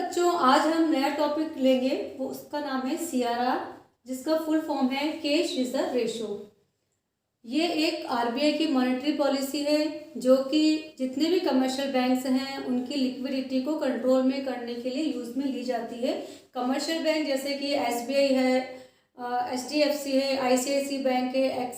बच्चों, आज हम नया टॉपिक लेंगे। वो उसका नाम है सीआरआर, जिसका फुल फॉर्म है कैश रिजर्व रेशो। ये एक आरबीआई की मॉनेटरी पॉलिसी है जो कि जितने भी कमर्शियल बैंक्स हैं उनकी लिक्विडिटी को कंट्रोल में करने के लिए यूज़ में ली जाती है। कमर्शियल बैंक जैसे कि एसबीआई है, एचडीएफसी है, आईसीआईसी बैंक है,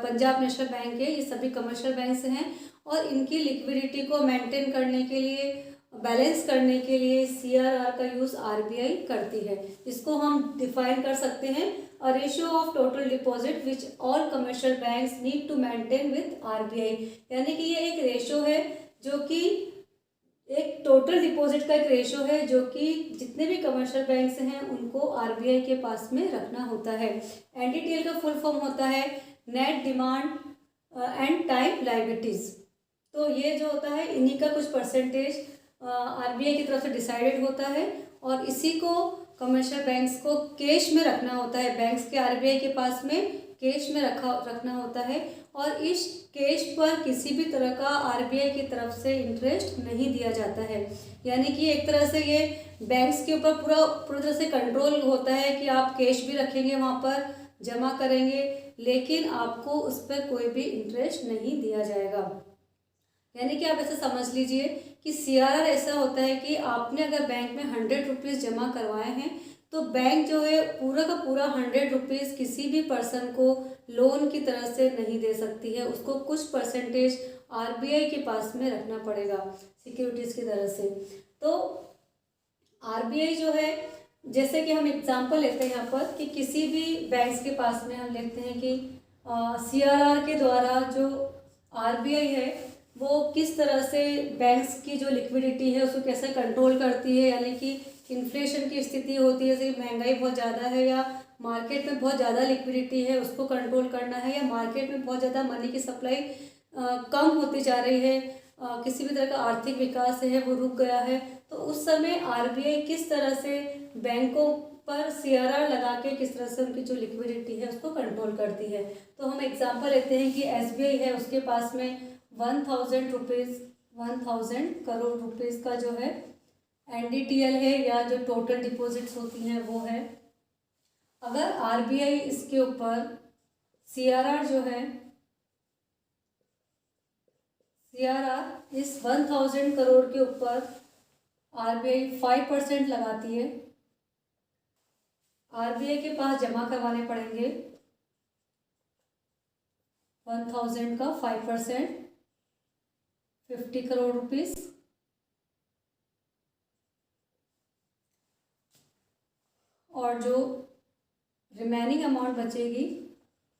पंजाब नेशनल बैंक है, ये सभी कमर्शियल बैंक्स हैं और इनकी लिक्विडिटी को मेंटेन करने के लिए, बैलेंस करने के लिए सीआरआर का यूज़ आरबीआई करती है। इसको हम डिफाइन कर सकते हैं, a ratio of total deposit which all commercial banks need to maintain with RBI. यानी कि ये एक रेशो है जो कि एक टोटल डिपॉजिट का एक रेशो है जो कि जितने भी कमर्शियल बैंक्स हैं उनको आरबीआई के पास में रखना होता है। एनडीटीएल का फुल फॉर्म होता है net demand and time liabilities. तो ये जो होता है इन्हीं का कुछ परसेंटेज आरबीआई की तरफ से डिसाइडेड होता है और इसी को कमर्शियल बैंक्स को कैश में रखना होता है। बैंक्स के आरबीआई के पास में कैश में रखना होता है और इस कैश पर किसी भी तरह का आरबीआई की तरफ से इंटरेस्ट नहीं दिया जाता है। यानी कि एक तरह से ये बैंक्स के ऊपर पूरी तरह से कंट्रोल होता है कि आप कैश भी रखेंगे, वहाँ पर जमा करेंगे, लेकिन आपको उस पर कोई भी इंटरेस्ट नहीं दिया जाएगा। यानी कि आप ऐसा समझ लीजिए कि सीआरआर ऐसा होता है कि आपने अगर बैंक में 100 रुपीज़ जमा करवाए हैं तो बैंक जो है पूरा का पूरा 100 रुपीज़ किसी भी पर्सन को लोन की तरह से नहीं दे सकती है। उसको कुछ परसेंटेज आरबीआई के पास में रखना पड़ेगा सिक्योरिटीज़ की तरह से। तो आरबीआई जो है, जैसे कि हम एग्जांपल लेते हैं यहाँ पर कि किसी भी बैंक्स के पास में हम लेते हैं कि सीआरआर के द्वारा जो आरबीआई है वो किस तरह से बैंक्स की जो लिक्विडिटी है उसको कैसे कंट्रोल करती है। यानी कि इन्फ्लेशन की स्थिति होती है, जैसे महंगाई बहुत ज़्यादा है या मार्केट में बहुत ज़्यादा लिक्विडिटी है, उसको कंट्रोल करना है, या मार्केट में बहुत ज़्यादा मनी की सप्लाई कम होती जा रही है, किसी भी तरह का आर्थिक विकास है वो रुक गया है, तो उस समय आरबीआई किस तरह से बैंकों पर सीआरआर लगा के किस तरह से उनकी जो लिक्विडिटी है उसको कंट्रोल करती है। तो हम एग्जांपल लेते हैं कि एसबीआई है, उसके पास में 1000 करोड़ रुपीज़ का जो है एनडीटीएल है या जो टोटल डिपॉजिट्स होती हैं वो है। अगर आरबीआई इसके ऊपर सीआरआर जो है, सीआरआर इस 1000 करोड़ के ऊपर आरबीआई 5% लगाती है, आरबीआई के पास जमा करवाने पड़ेंगे 1000 का 5%, 50 करोड़ रुपीस, और जो रिमेनिंग अमाउंट बचेगी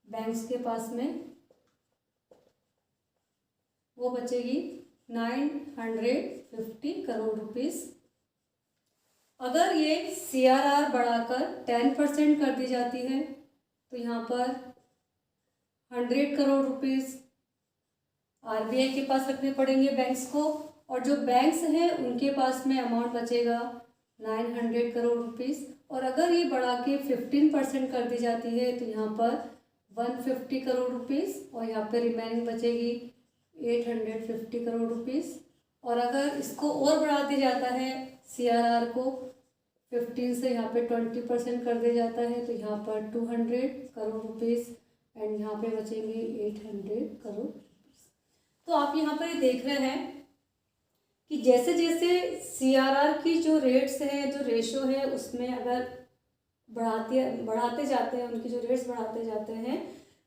बैंक्स के पास में वो बचेगी 950 करोड़ रुपीस। अगर ये सीआरआर बढ़ाकर 10% कर दी जाती है तो यहाँ पर 100 करोड़ रुपीस आरबीआई के पास रखने पड़ेंगे बैंक्स को, और जो बैंक्स हैं उनके पास में अमाउंट बचेगा 900 करोड़ रुपीस। और अगर ये बढ़ा के 15% कर दी जाती है तो यहाँ पर 150 करोड़ रुपीस और यहाँ पे रिमेनिंग बचेगी 850 करोड़ रुपीस। और अगर इसको और बढ़ा दिया जाता है सीआरआर को 15 से यहाँ पे 20% कर दिया जाता है तो यहाँ पर 200 करोड़ रुपीस एंड यहाँ पे बचेंगे 800 करोड़। तो आप यहाँ पर ये देख रहे हैं कि जैसे जैसे सीआरआर की जो रेट्स हैं, जो रेशो है, उसमें अगर बढ़ाते जाते हैं, उनकी जो रेट्स बढ़ाते जाते हैं,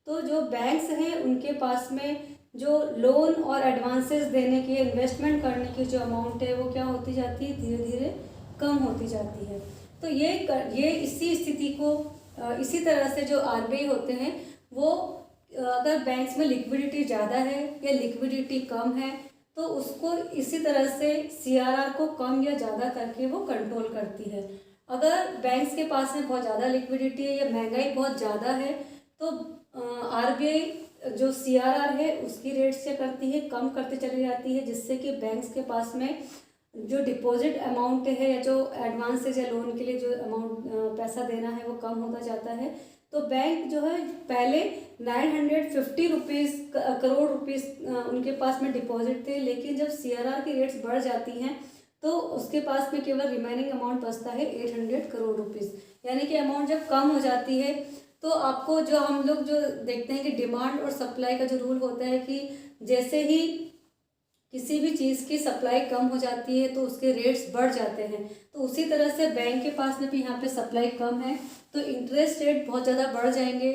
तो जो बैंक्स हैं उनके पास में जो लोन और एडवांसेस देने की, इन्वेस्टमेंट करने की जो अमाउंट है वो क्या होती जाती है, धीरे धीरे कम होती जाती है। तो ये इसी स्थिति को इसी तरह से जो आरबीआई होते हैं वो अगर बैंक्स में लिक्विडिटी ज़्यादा है या लिक्विडिटी कम है तो उसको इसी तरह से सीआरआर को कम या ज़्यादा करके वो कंट्रोल करती है। अगर बैंक्स के पास में बहुत ज़्यादा लिक्विडिटी है या महंगाई बहुत ज़्यादा है तो आरबीआई जो सीआरआर है उसकी रेट्स क्या करती है, कम करते चली जाती है, जिससे कि बैंक्स के पास में जो डिपॉजिट अमाउंट है या जो एडवांसेज या लोन के लिए जो अमाउंट पैसा देना है वो कम होता जाता है। तो बैंक जो है पहले 950 करोड़ रुपीस उनके पास में डिपॉजिट थे, लेकिन जब सीआरआर की रेट्स बढ़ जाती हैं तो उसके पास में केवल रिमेनिंग अमाउंट बचता है 800 करोड़ रुपीज़। यानी कि अमाउंट जब कम हो जाती है तो आपको जो हम लोग जो देखते हैं कि डिमांड और सप्लाई का जो रूल होता है कि जैसे ही किसी भी चीज़ की सप्लाई कम हो जाती है तो उसके रेट्स बढ़ जाते हैं। तो उसी तरह से बैंक के पास में भी यहाँ पे सप्लाई कम है तो इंटरेस्ट रेट बहुत ज़्यादा बढ़ जाएंगे,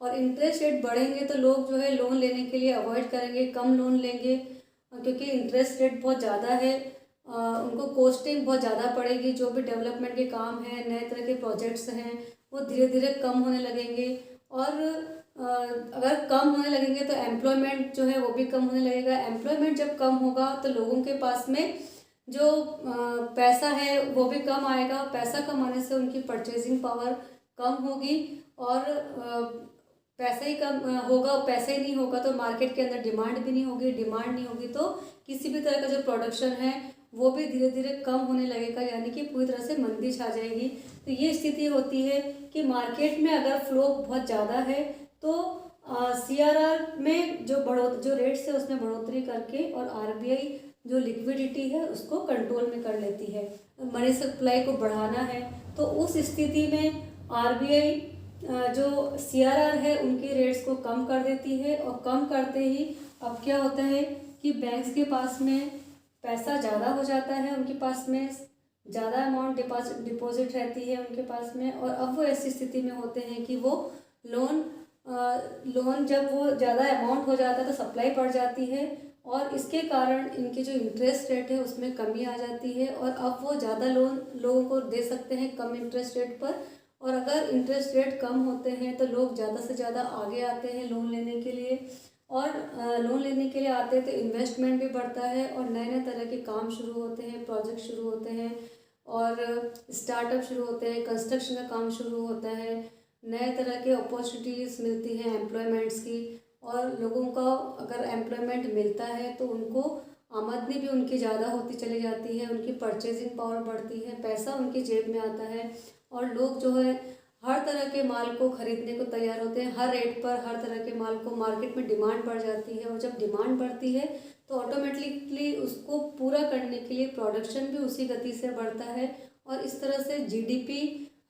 और इंटरेस्ट रेट बढ़ेंगे तो लोग जो है लोन लेने के लिए अवॉइड करेंगे, कम लोन लेंगे, क्योंकि इंटरेस्ट रेट बहुत ज़्यादा है। उनको कॉस्टिंग बहुत ज़्यादा पड़ेगी। जो भी डेवलपमेंट के काम हैं, नए तरह के प्रोजेक्ट्स हैं, वो धीरे धीरे कम होने लगेंगे। और अगर कम होने लगेंगे तो एम्प्लॉयमेंट जो है वो भी कम होने लगेगा। एम्प्लॉयमेंट जब कम होगा तो लोगों के पास में जो पैसा है वो भी कम आएगा। पैसा कम आने से उनकी परचेजिंग पावर कम होगी, और पैसा ही कम होगा, पैसा ही नहीं होगा तो मार्केट के अंदर डिमांड भी नहीं होगी। डिमांड नहीं होगी तो किसी भी तरह का जो प्रोडक्शन है वो भी धीरे धीरे कम होने लगेगा, यानी कि पूरी तरह से मंदी छा जाएगी। तो ये स्थिति होती है कि मार्केट में अगर फ्लो बहुत ज़्यादा है तो CRR में जो रेट्स है उसमें बढ़ोतरी करके और RBI जो लिक्विडिटी है उसको कंट्रोल में कर लेती है। मनी सप्लाई को बढ़ाना है तो उस स्थिति में RBI जो CRR है उनके रेट्स को कम कर देती है, और कम करते ही अब क्या होता है कि बैंक्स के पास में पैसा ज़्यादा हो जाता है, उनके पास में ज़्यादा अमाउंट डिपॉजिट रहती है उनके पास में, और अब वो ऐसी स्थिति में होते हैं कि वो लोन जब वो ज़्यादा अमाउंट हो जाता है तो सप्लाई बढ़ जाती है, और इसके कारण इनके जो इंटरेस्ट रेट है उसमें कमी आ जाती है, और अब वो ज़्यादा लोन लोगों को दे सकते हैं कम इंटरेस्ट रेट पर। और अगर इंटरेस्ट रेट कम होते हैं तो लोग ज़्यादा से ज़्यादा आगे आते हैं लोन लेने के लिए, और लोन लेने के लिए आते हैं तो इन्वेस्टमेंट भी बढ़ता है, और नए नए तरह के काम शुरू होते हैं, प्रोजेक्ट शुरू होते हैं, और स्टार्टअप शुरू होते हैं, कंस्ट्रक्शन का काम शुरू होता है, नए तरह के अपॉर्चुनिटीज़ मिलती हैं एम्प्लॉयमेंट्स की। और लोगों का अगर एम्प्लॉयमेंट मिलता है तो उनको आमदनी भी उनकी ज़्यादा होती चली जाती है, उनकी परचेजिंग पावर बढ़ती है, पैसा उनकी जेब में आता है, और लोग जो है हर तरह के माल को खरीदने को तैयार होते हैं। हर रेट पर हर तरह के माल को मार्केट में डिमांड बढ़ जाती है, और जब डिमांड बढ़ती है तो ऑटोमेटिकली उसको पूरा करने के लिए प्रोडक्शन भी उसी गति से बढ़ता है, और इस तरह से GDP,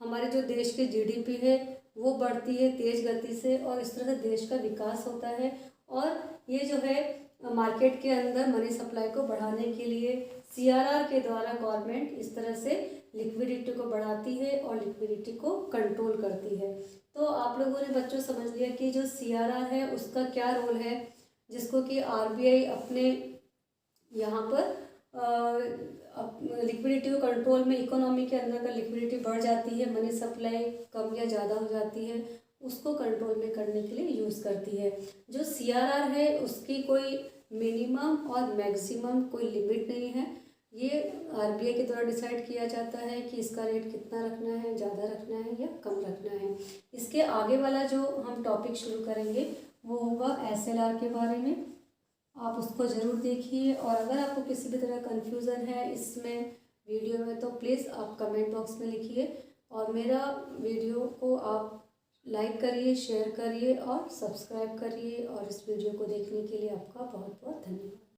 हमारे जो देश की GDP है वो बढ़ती है तेज गति से, और इस तरह से देश का विकास होता है। और ये जो है मार्केट के अंदर मनी सप्लाई को बढ़ाने के लिए CRR के द्वारा गवर्नमेंट इस तरह से लिक्विडिटी को बढ़ाती है और लिक्विडिटी को कंट्रोल करती है। तो आप लोगों ने बच्चों समझ लिया कि जो CRR है उसका क्या रोल है, जिसको कि RBI अपने यहाँ पर लिक्विडिटी को कंट्रोल में, इकोनॉमी के अंदर का लिक्विडिटी बढ़ जाती है, मनी सप्लाई कम या ज़्यादा हो जाती है, उसको कंट्रोल में करने के लिए यूज़ करती है। जो CRR है उसकी कोई मिनिमम और मैक्सिमम कोई लिमिट नहीं है। ये RBI के द्वारा डिसाइड किया जाता है कि इसका रेट कितना रखना है, ज़्यादा रखना है या कम रखना है। इसके आगे वाला जो हम टॉपिक शुरू करेंगे वो होगा SLR के बारे में। आप उसको ज़रूर देखिए, और अगर आपको किसी भी तरह कन्फ्यूज़न है इसमें वीडियो में तो प्लीज़ आप कमेंट बॉक्स में लिखिए, और मेरा वीडियो को आप लाइक करिए, शेयर करिए और सब्सक्राइब करिए, और इस वीडियो को देखने के लिए आपका बहुत बहुत धन्यवाद।